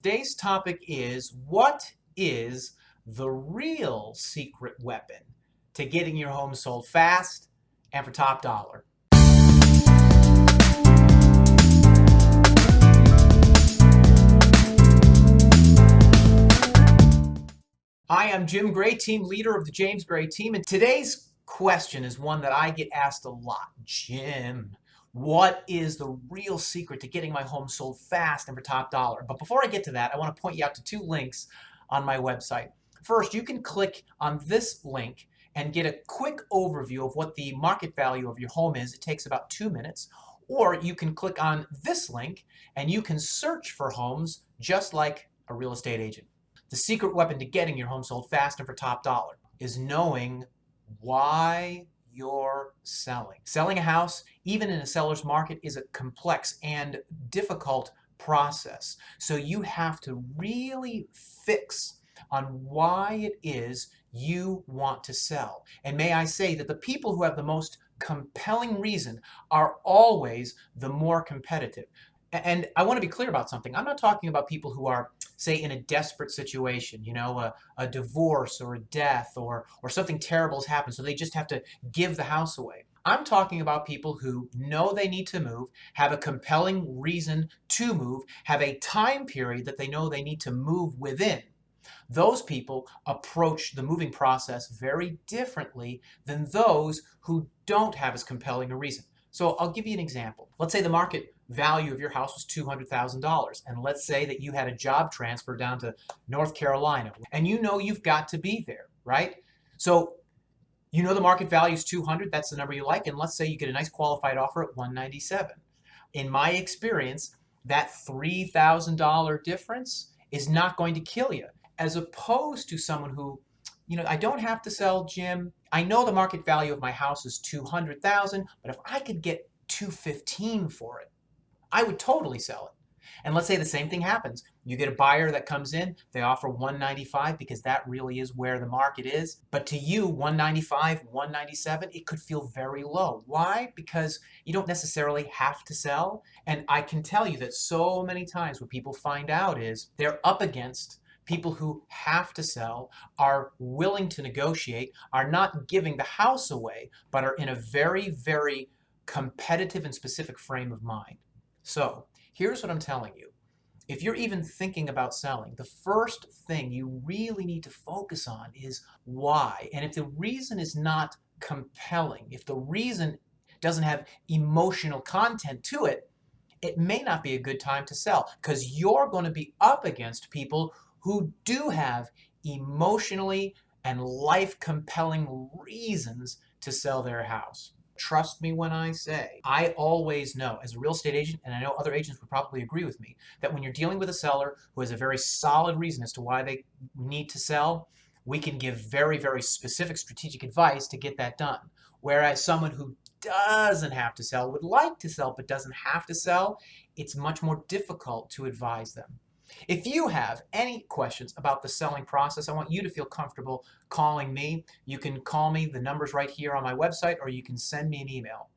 Today's topic is, what is the real secret weapon to getting your home sold fast and for top dollar? Hi, I'm Jim Gray, team leader of the James Gray team, and today's question is one that I get asked a lot. Jim, what is the real secret to getting my home sold fast and for top dollar? But before I get to that, I want to point you out to two links on my website. First, you can click on this link and get a quick overview of what the market value of your home is. It takes about 2 minutes. Or you can click on this link and you can search for homes just like a real estate agent. The secret weapon to getting your home sold fast and for top dollar is knowing why you're selling. Selling a house, even in a seller's market, is a complex and difficult process. So you have to really fix on why it is you want to sell. And may I say that the people who have the most compelling reason are always the more competitive. And I want to be clear about something. I'm not talking about people who are, say, in a desperate situation, a divorce or a death or something terrible has happened, so they just have to give the house away. I'm talking about people who know they need to move, have a compelling reason to move, have a time period that they know they need to move within. Those people approach the moving process very differently than those who don't have as compelling a reason. So I'll give you an example. Let's say the market value of your house was $200,000, and let's say that you had a job transfer down to North Carolina, and you know you've got to be there, right? So you know the market value is 200, that's the number you like, and let's say you get a nice qualified offer at 197. In my experience, that $3,000 difference is not going to kill you, as opposed to someone who, I don't have to sell, Jim. I know the market value of my house is 200,000, but if I could get 215 for it, I would totally sell it. And let's say the same thing happens. You get a buyer that comes in, they offer 195 because that really is where the market is. But to you, 195, 197, it could feel very low. Why? Because you don't necessarily have to sell. And I can tell you that so many times what people find out is they're up against people who have to sell, are willing to negotiate, are not giving the house away, but are in a very, very competitive and specific frame of mind. So here's what I'm telling you. If you're even thinking about selling, the first thing you really need to focus on is why. And if the reason is not compelling, if the reason doesn't have emotional content to it, it may not be a good time to sell, because you're going to be up against people who do have emotionally and life compelling reasons to sell their house. Trust me when I say, I always know as a real estate agent, and I know other agents would probably agree with me, that when you're dealing with a seller who has a very solid reason as to why they need to sell, we can give very, very specific strategic advice to get that done. Whereas someone who doesn't have to sell, would like to sell, but doesn't have to sell, it's much more difficult to advise them. If you have any questions about the selling process, I want you to feel comfortable calling me. You can call me, the number's right here on my website, or you can send me an email.